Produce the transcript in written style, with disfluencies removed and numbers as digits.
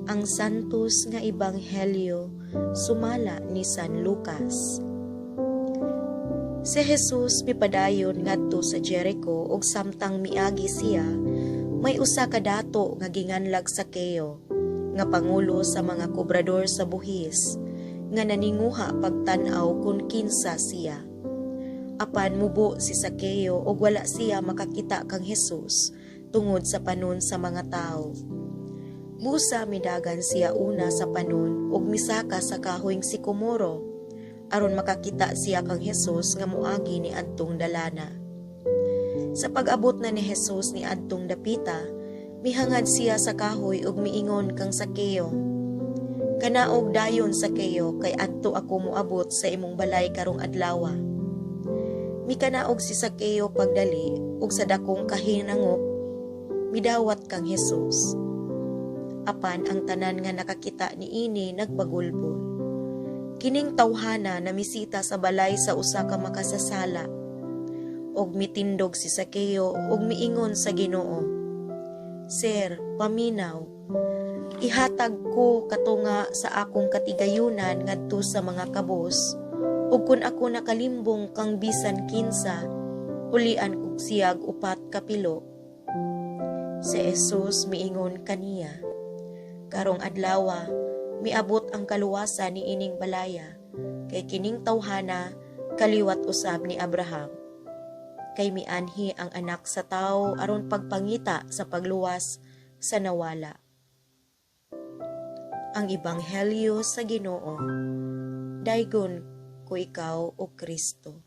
Ang santos nga ebanghelyo sumala ni San Lucas. Si Jesus mipadayon ngadto sa Jericho ug samtang miagi siya, may usa ka dato nga ginganlag Zakeo, nga pangulo sa mga kobrador sa buhis, nga naninguha pagtan-aw kung kinsa siya. Apan mubo si Zakeo ug wala siya makakita kang Jesus tungod sa panon sa mga tao. Busa midagan siya una sa panon ug misaka sa kahoyng sikomoro aron makakita siya kang Jesus nga moagi ni adtong dalana. Sa pag-abot na ni Jesus ni adtong dapita, mihangad siya sa kahoy ug miingon kang Zakeo, "Kanaog dayon Zakeo, kay adto ako moabot sa imong balay karong adlaw." Mikanaog si Zakeo pagdali ug sa dakong kahinangop midawat kang Jesus. Apan ang tanan nga nakakita niini nagbagulbol. Kining tawhana na misita sa balay sa usa ka makasasala. Og mitindog si Zakeo og miingon sa Ginoo, "Sir, paminaw, ihatag ko katunga sa akong katigayunan ngadto sa mga kabos, ug kun ako nakalimbong kang bisan kinsa, ulian kog siyag upat ka pilo." Si Jesus miingon kaniya, "Karong adlaw miabot ang kaluwasan ni ining balaya, kay kining tawhana kaliwat usab ni Abraham. Kay mianhi ang anak sa tao aron pagpangita sa pagluwas sa nawala." Ang ebanghelyo sa Ginoo. Daygon ko ikaw, O Kristo.